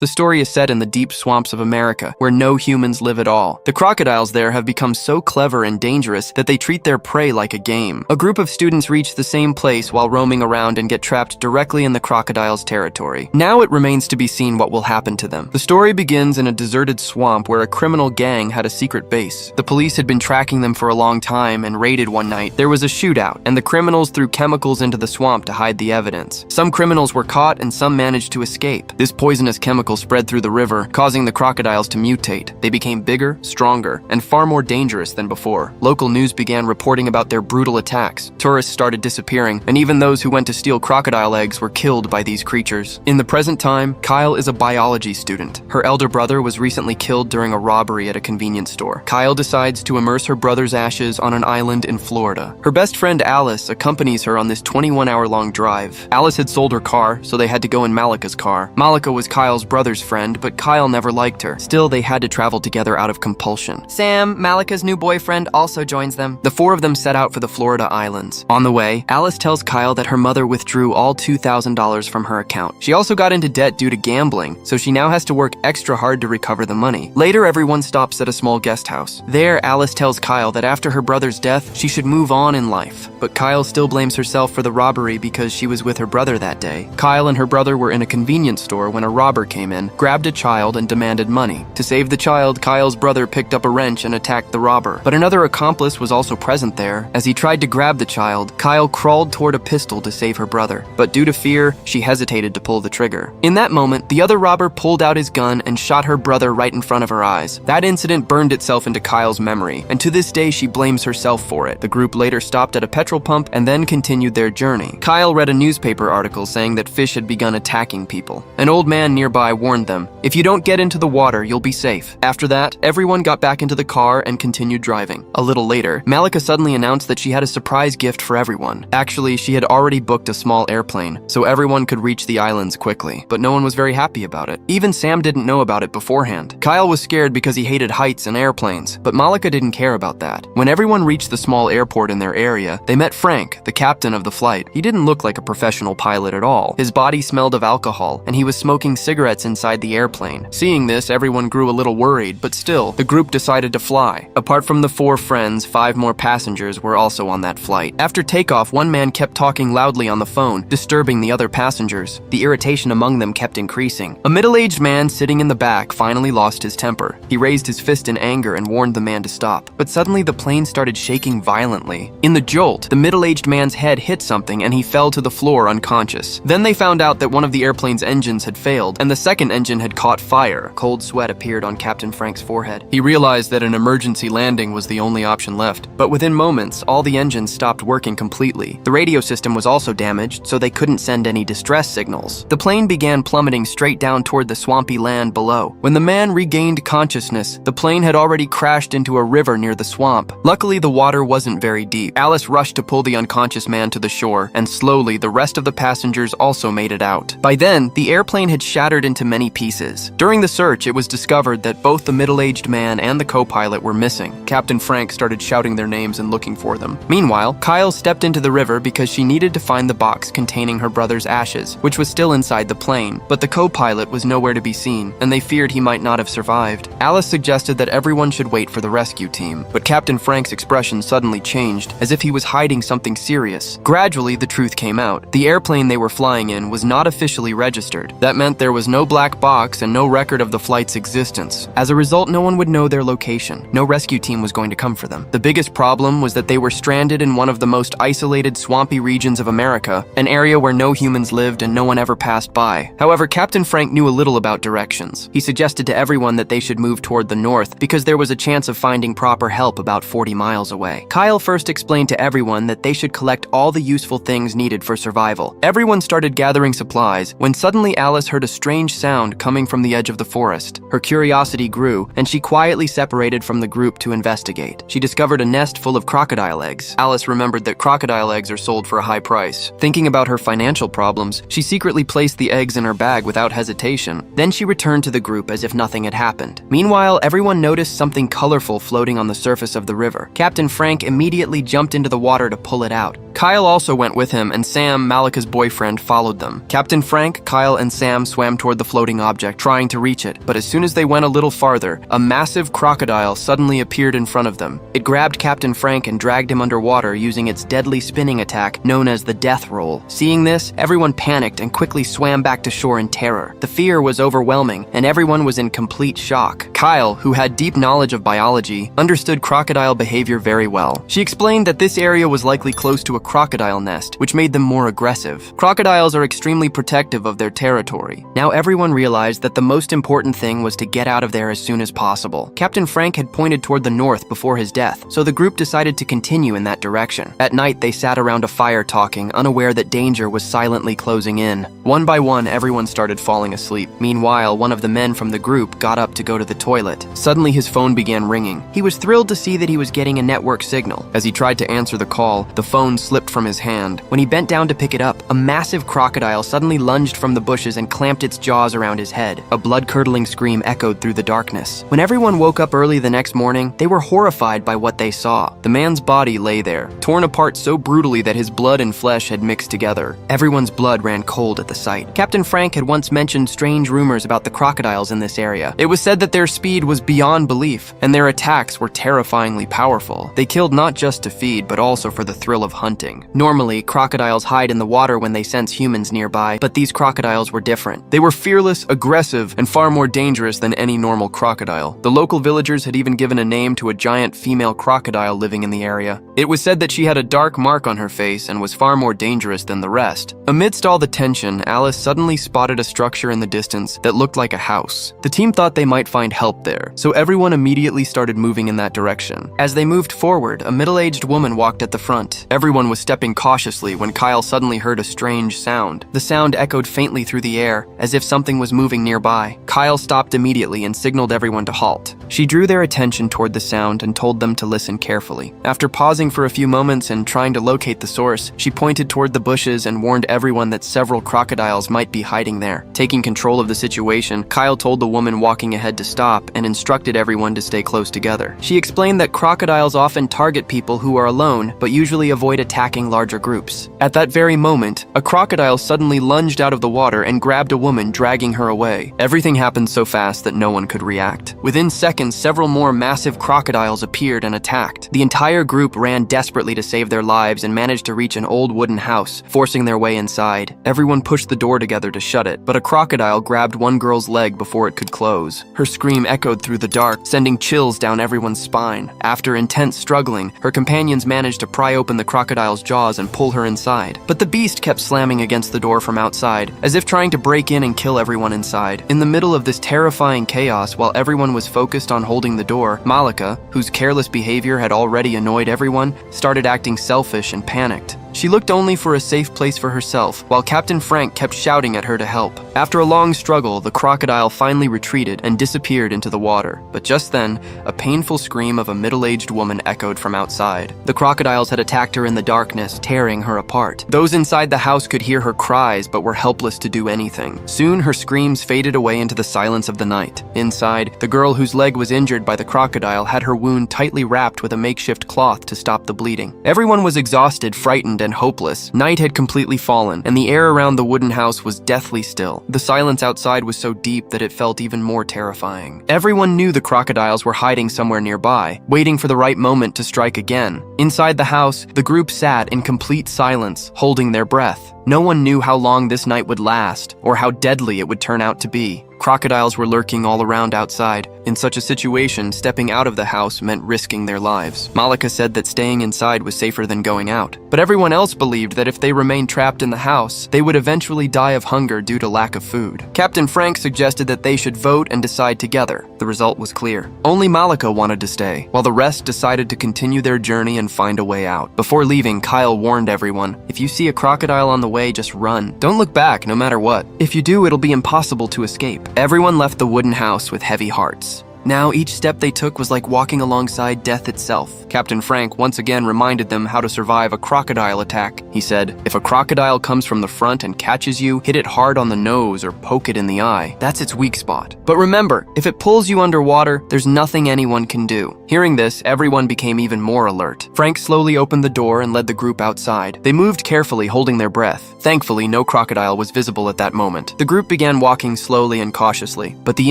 The story is set in the deep swamps of America, where no humans live at all. The crocodiles there have become so clever and dangerous that they treat their prey like a game. A group of students reach the same place while roaming around and get trapped directly in the crocodiles' territory. Now it remains to be seen what will happen to them. The story begins in a deserted swamp where a criminal gang had a secret base. The police had been tracking them for a long time and raided one night. There was a shootout, and the criminals threw chemicals into the swamp to hide the evidence. Some criminals were caught and some managed to escape. This poisonous chemical spread through the river, causing the crocodiles to mutate. They became bigger, stronger, and far more dangerous than before. Local news began reporting about their brutal attacks. Tourists started disappearing, and even those who went to steal crocodile eggs were killed by these creatures. In the present time, Kyle is a biology student. Her elder brother was recently killed during a robbery at a convenience store. Kyle decides to immerse her brother's ashes on an island in Florida. Her best friend Alice accompanies her on this 21-hour-long drive. Alice had sold her car, so they had to go in Malika's car. Malika was Kyle's brother's friend, but Kyle never liked her. Still, they had to travel together out of compulsion. Sam, Malika's new boyfriend, also joins them. The four of them set out for the Florida islands. On the way, Alice tells Kyle that her mother withdrew all $2,000 from her account. She also got into debt due to gambling, so she now has to work extra hard to recover the money. Later, everyone stops at a small guest house. There, Alice tells Kyle that after her brother's death, she should move on in life. But Kyle still blames herself for the robbery because she was with her brother that day. Kyle and her brother were in a convenience store when a robber came in, grabbed a child, and demanded money. To save the child, Kyle's brother picked up a wrench and attacked the robber. But another accomplice was also present there. As he tried to grab the child, Kyle crawled toward a pistol to save her brother. But due to fear, she hesitated to pull the trigger. In that moment, the other robber pulled out his gun and shot her brother right in front of her eyes. That incident burned itself into Kyle's memory, and to this day she blames herself for it. The group later stopped at a petrol pump and then continued their journey. Kyle read a newspaper article saying that fish had begun attacking people. An old man nearby warned them, "If you don't get into the water, you'll be safe." After that, everyone got back into the car and continued driving. A little later, Malika suddenly announced that she had a surprise gift for everyone. Actually, she had already booked a small airplane, so everyone could reach the islands quickly, but no one was very happy about it. Even Sam didn't know about it beforehand. Kyle was scared because he hated heights and airplanes, but Malika didn't care about that. When everyone reached the small airport in their area, they met Frank, the captain of the flight. He didn't look like a professional pilot at all. His body smelled of alcohol, and he was smoking cigarettes inside the airplane. Seeing this, everyone grew a little worried, but still, the group decided to fly. Apart from the four friends, 5 more passengers were also on that flight. After takeoff, one man kept talking loudly on the phone, disturbing the other passengers. The irritation among them kept increasing. A middle-aged man sitting in the back finally lost his temper. He raised his fist in anger and warned the man to stop. But suddenly the plane started shaking violently. In the jolt, the middle-aged man's head hit something and he fell to the floor unconscious. Then they found out that one of the airplane's engines had failed and the second engine had caught fire. Cold sweat appeared on Captain Frank's forehead. He realized that an emergency landing was the only option left. But within moments, all the engines stopped working completely. The radio system was also damaged, so they couldn't send any distress signals. The plane began plummeting straight down toward the swampy land below. When the man regained consciousness, the plane had already crashed into a river near the swamp. Luckily, the water wasn't very deep. Alice rushed to pull the unconscious man to the shore, and slowly the rest of the passengers also made it out. By then, the airplane had shattered into many pieces. During the search, it was discovered that both the middle-aged man and the co-pilot were missing. Captain Frank started shouting their names and looking for them. Meanwhile, Kyle stepped into the river because she needed to find the box containing her brother's ashes, which was still inside the plane, but the co-pilot was nowhere to be seen, and they feared he might not have survived. Alice suggested that everyone should wait for the rescue team, but Captain Frank's expression suddenly changed, as if he was hiding something serious. Gradually, the truth came out. The airplane they were flying in was not officially registered. That meant there was no black box and no record of the flight's existence. As a result, no one would know their location. No rescue team was going to come for them. The biggest problem was that they were stranded in one of the most isolated, swampy regions of America, an area where no humans lived and no one ever passed by. However, Captain Frank knew a little about directions. He suggested to everyone that they should move toward the north because there was a chance of finding proper help about 40 miles away. Kyle first explained to everyone that they should collect all the useful things needed for survival. Everyone started gathering supplies when suddenly Alice heard a strange sound coming from the edge of the forest. Her curiosity grew, and she quietly separated from the group to investigate. She discovered a nest full of crocodile eggs. Alice remembered that crocodile eggs are sold for a high price. Thinking about her financial problems, she secretly placed the eggs in her bag without hesitation. Then she returned to the group as if nothing had happened. Meanwhile, everyone noticed something colorful floating on the surface of the river. Captain Frank immediately jumped into the water to pull it out. Kyle also went with him, and Sam, Malika's boyfriend, followed them. Captain Frank, Kyle, and Sam swam toward the floating object, trying to reach it. But as soon as they went a little farther, a massive crocodile suddenly appeared in front of them. It grabbed Captain Frank and dragged him underwater using its deadly spinning attack known as the death roll. Seeing this, everyone panicked and quickly swam back to shore in terror. The fear was overwhelming, and everyone was in complete shock. Kyle, who had deep knowledge of biology, understood crocodile behavior very well. She explained that this area was likely close to a crocodile nest, which made them more aggressive. Crocodiles are extremely protective of their territory. Now everyone realized that the most important thing was to get out of there as soon as possible. Captain Frank had pointed toward the north before his death, so the group decided to continue in that direction. At night, they sat around a fire talking, unaware that danger was silently closing in. One by one, everyone started falling asleep. Meanwhile, one of the men from the group got up to go to the toilet. Suddenly, his phone began ringing. He was thrilled to see that he was getting a network signal. As he tried to answer the call, the phone slipped from his hand. When he bent down to pick it up, a massive crocodile suddenly lunged from the bushes and clamped its jaws around his head. A blood-curdling scream echoed through the darkness. When everyone woke up early the next morning, they were horrified by what they saw. The man's body lay there, torn apart so brutally that his blood and flesh had mixed together. Everyone's blood ran cold at the sight. Captain Frank had once mentioned strange rumors about the crocodiles in this area. It was said that their speed was beyond belief, and their attacks were terrifyingly powerful. They killed not just to feed, but also for the thrill of hunting. Normally, crocodiles hide in the water when they sense humans nearby, but these crocodiles were different. They were fearless, aggressive, and far more dangerous than any normal crocodile. The local villagers had even given a name to a giant female crocodile living in the area. It was said that she had a dark mark on her face and was far more dangerous than the rest. Amidst all the tension, Alice suddenly spotted a structure in the distance that looked like a house. The team thought they might find help there, so everyone immediately started moving in that direction. As they moved forward, a middle-aged woman walked at the front. Everyone was stepping cautiously when Kyle suddenly heard a strange sound. The sound echoed faintly through the air, as if something was moving nearby. Kyle stopped immediately and signaled everyone to halt. She drew their attention toward the sound and told them to listen carefully. After pausing for a few moments and trying to locate the source, she pointed toward the bushes and warned everyone that several crocodiles might be hiding there. Taking control of the situation, Kyle told the woman walking ahead to stop and instructed everyone to stay close together. She explained that crocodiles often target people who are alone, but usually avoid attacking larger groups. At that very moment, a crocodile suddenly lunged out of the water and grabbed a woman, dragging her away. Everything happened so fast that no one could react. Within seconds, several more massive crocodiles appeared and attacked. The entire group ran desperately to save their lives and managed to reach an old wooden house, forcing their way inside. Everyone pushed the door together to shut it, but a crocodile grabbed one girl's leg before it could close. Her scream echoed through the dark, sending chills down everyone's spine. After intense struggling, her companions managed to pry open the crocodile's jaws and pull her inside. But the beast kept slamming against the door from outside, as if trying to break in and kill everyone inside. In the middle of this terrifying chaos, while everyone was focused on holding the door, Malika, whose careless behavior had already annoyed everyone, started acting selfish and panicked. She looked only for a safe place for herself, while Captain Frank kept shouting at her to help. After a long struggle, the crocodile finally retreated and disappeared into the water. But just then, a painful scream of a middle-aged woman echoed from outside. The crocodiles had attacked her in the darkness, tearing her apart. Those inside the house could hear her cries, but were helpless to do anything. Soon, her screams faded away into the silence of the night. Inside, the girl whose leg was injured by the crocodile had her wound tightly wrapped with a makeshift cloth to stop the bleeding. Everyone was exhausted, frightened, and hopeless. Night had completely fallen, and the air around the wooden house was deathly still. The silence outside was so deep that it felt even more terrifying. Everyone knew the crocodiles were hiding somewhere nearby, waiting for the right moment to strike again. Inside the house, the group sat in complete silence, holding their breath. No one knew how long this night would last, or how deadly it would turn out to be. Crocodiles were lurking all around outside. In such a situation, stepping out of the house meant risking their lives. Malika said that staying inside was safer than going out. But everyone else believed that if they remained trapped in the house, they would eventually die of hunger due to lack of food. Captain Frank suggested that they should vote and decide together. The result was clear. Only Malika wanted to stay, while the rest decided to continue their journey and find a way out. Before leaving, Kyle warned everyone, "If you see a crocodile on the way, just run. Don't look back, no matter what. If you do, it'll be impossible to escape." Everyone left the wooden house with heavy hearts. Now each step they took was like walking alongside death itself. Captain Frank once again reminded them how to survive a crocodile attack. He said, "If a crocodile comes from the front and catches you, hit it hard on the nose or poke it in the eye. That's its weak spot. But remember, if it pulls you underwater, there's nothing anyone can do." Hearing this, everyone became even more alert. Frank slowly opened the door and led the group outside. They moved carefully, holding their breath. Thankfully, no crocodile was visible at that moment. The group began walking slowly and cautiously, but the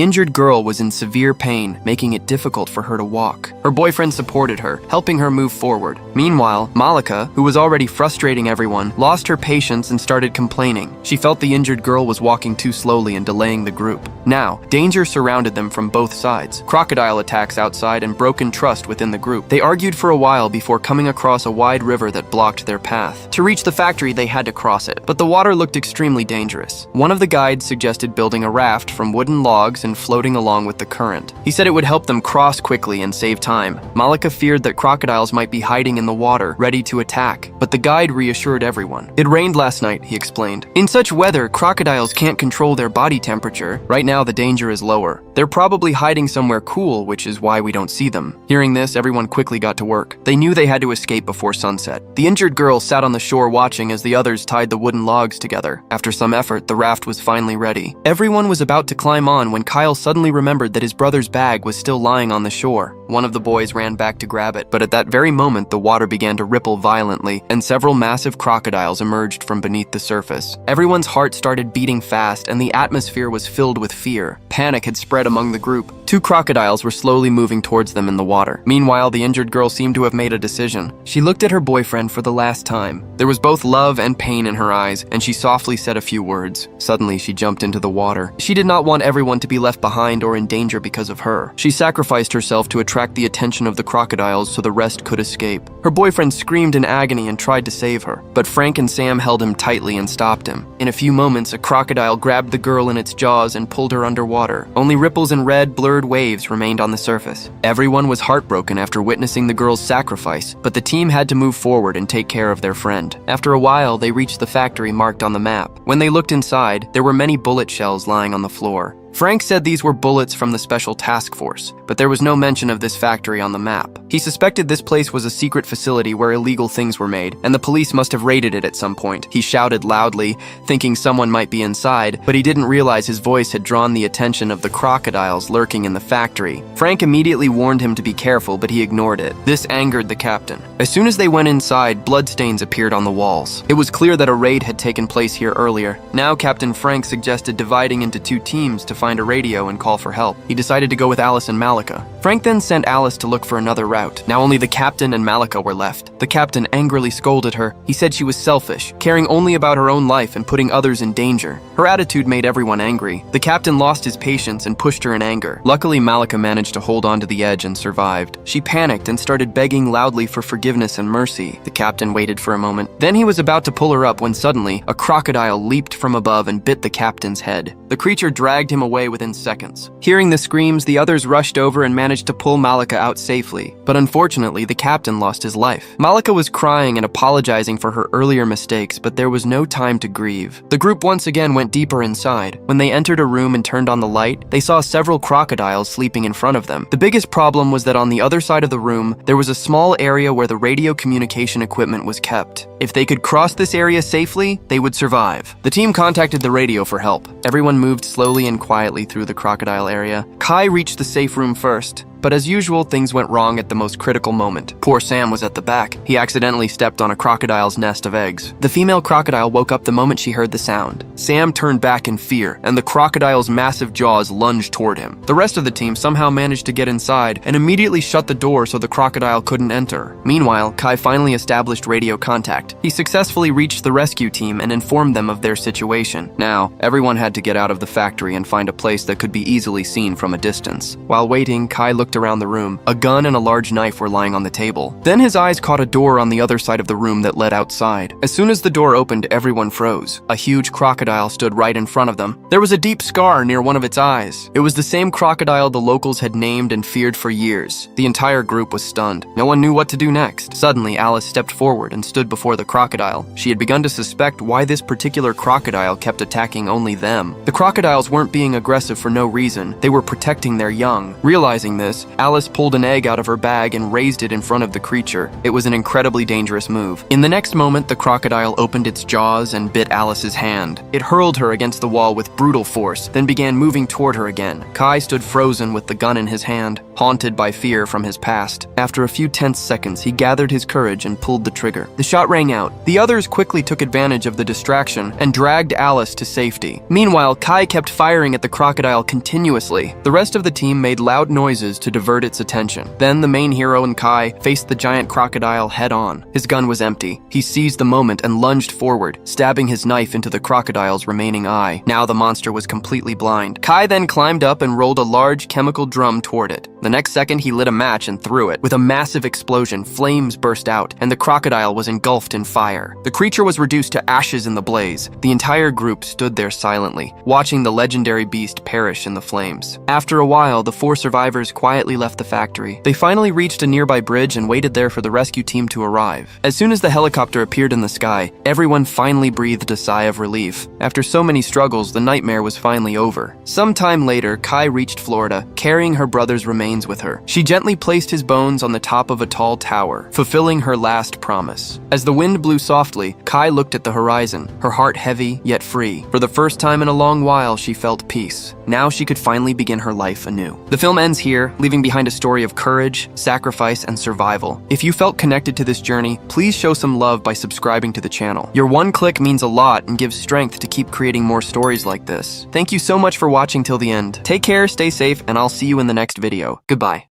injured girl was in severe pain, making it difficult for her to walk. Her boyfriend supported her, helping her move forward. Meanwhile, Malika, who was already frustrating everyone, lost her patience and started complaining. She felt the injured girl was walking too slowly and delaying the group. Now, danger surrounded them from both sides. Crocodile attacks outside and broken trust within the group. They argued for a while before coming across a wide river that blocked their path. To reach the factory, they had to cross it, but the water looked extremely dangerous. One of the guides suggested building a raft from wooden logs and floating along with the current. He said it would help them cross quickly and save time. Malika feared that crocodiles might be hiding in the water, ready to attack, but the guide reassured everyone. "It rained last night," he explained. "In such weather, crocodiles can't control their body temperature. Right now, the danger is lower. They're probably hiding somewhere cool, which is why we don't see them." Hearing this, everyone quickly got to work. They knew they had to escape before sunset. The injured girl sat on the shore watching as the others tied the wooden logs together. After some effort, the raft was finally ready. Everyone was about to climb on when Kyle suddenly remembered that his brother's bag was still lying on the shore. One of the boys ran back to grab it, but at that very moment, the water began to ripple violently, and several massive crocodiles emerged from beneath the surface. Everyone's heart started beating fast, and the atmosphere was filled with fear. Panic had spread among the group. Two crocodiles were slowly moving towards them in the water. Meanwhile, the injured girl seemed to have made a decision. She looked at her boyfriend for the last time. There was both love and pain in her eyes, and she softly said a few words. Suddenly, she jumped into the water. She did not want everyone to be left behind or in danger because of her. She sacrificed herself to attract the attention of the crocodiles so the rest could escape. Her boyfriend screamed in agony and tried to save her, but Frank and Sam held him tightly and stopped him. In a few moments, a crocodile grabbed the girl in its jaws and pulled her underwater. Only ripples and red, blurred waves remained on the surface. Everyone was heartbroken after witnessing the girl's sacrifice, but the team had to move forward and take care of their friend. After a while, they reached the factory marked on the map. When they looked inside, there were many bullet shells lying on the floor. Frank said these were bullets from the Special Task Force, but there was no mention of this factory on the map. He suspected this place was a secret facility where illegal things were made, and the police must have raided it at some point. He shouted loudly, thinking someone might be inside, but he didn't realize his voice had drawn the attention of the crocodiles lurking in the factory. Frank immediately warned him to be careful, but he ignored it. This angered the captain. As soon as they went inside, bloodstains appeared on the walls. It was clear that a raid had taken place here earlier. Now Captain Frank suggested dividing into two teams to find a radio and call for help. He decided to go with Alice and Malika. Frank then sent Alice to look for another route. Now only the captain and Malika were left. The captain angrily scolded her. He said she was selfish, caring only about her own life and putting others in danger. Her attitude made everyone angry. The captain lost his patience and pushed her in anger. Luckily, Malika managed to hold on to the edge and survived. She panicked and started begging loudly for forgiveness and mercy. The captain waited for a moment. Then he was about to pull her up when suddenly, a crocodile leaped from above and bit the captain's head. The creature dragged him away within seconds. Hearing the screams, the others rushed over and managed to pull Malika out safely. But unfortunately, the captain lost his life. Malika was crying and apologizing for her earlier mistakes, but there was no time to grieve. The group once again went deeper inside. When they entered a room and turned on the light, they saw several crocodiles sleeping in front of them. The biggest problem was that on the other side of the room, there was a small area where the radio communication equipment was kept. If they could cross this area safely, they would survive. The team contacted the radio for help. Everyone moved slowly and quietly through the crocodile area. Kai reached the safe room first, but as usual, things went wrong at the most critical moment. Poor Sam was at the back. He accidentally stepped on a crocodile's nest of eggs. The female crocodile woke up the moment she heard the sound. Sam turned back in fear, and the crocodile's massive jaws lunged toward him. The rest of the team somehow managed to get inside and immediately shut the door so the crocodile couldn't enter. Meanwhile, Kai finally established radio contact. He successfully reached the rescue team and informed them of their situation. Now, everyone had to get out of the factory and find a place that could be easily seen from a distance. While waiting, Kai looked looked around the room. A gun and a large knife were lying on the table. Then his eyes caught a door on the other side of the room that led outside. As soon as the door opened, everyone froze. A huge crocodile stood right in front of them. There was a deep scar near one of its eyes. It was the same crocodile the locals had named and feared for years. The entire group was stunned. No one knew what to do next. Suddenly, Alice stepped forward and stood before the crocodile. She had begun to suspect why this particular crocodile kept attacking only them. The crocodiles weren't being aggressive for no reason. They were protecting their young. Realizing this, Alice pulled an egg out of her bag and raised it in front of the creature. It was an incredibly dangerous move. In the next moment, the crocodile opened its jaws and bit Alice's hand. It hurled her against the wall with brutal force, then began moving toward her again. Kai stood frozen with the gun in his hand, haunted by fear from his past. After a few tense seconds, he gathered his courage and pulled the trigger. The shot rang out. The others quickly took advantage of the distraction and dragged Alice to safety. Meanwhile, Kai kept firing at the crocodile continuously. The rest of the team made loud noises to divert its attention. Then the main hero and Kai faced the giant crocodile head-on. His gun was empty. He seized the moment and lunged forward, stabbing his knife into the crocodile's remaining eye. Now the monster was completely blind. Kai then climbed up and rolled a large chemical drum toward it. The next second, he lit a match and threw it. With a massive explosion, flames burst out, and the crocodile was engulfed in fire. The creature was reduced to ashes in the blaze. The entire group stood there silently, watching the legendary beast perish in the flames. After a while, the 4 survivors quietly left the factory. They finally reached a nearby bridge and waited there for the rescue team to arrive. As soon as the helicopter appeared in the sky, everyone finally breathed a sigh of relief. After so many struggles, the nightmare was finally over. Some time later, Kai reached Florida, carrying her brother's remains with her. She gently placed his bones on the top of a tall tower, fulfilling her last promise. As the wind blew softly, Kai looked at the horizon, her heart heavy yet free. For the first time in a long while, she felt peace. Now she could finally begin her life anew. The film ends here, leaving behind a story of courage, sacrifice, and survival. If you felt connected to this journey, please show some love by subscribing to the channel. Your one click means a lot and gives strength to keep creating more stories like this. Thank you so much for watching till the end. Take care, stay safe, and I'll see you in the next video. Goodbye.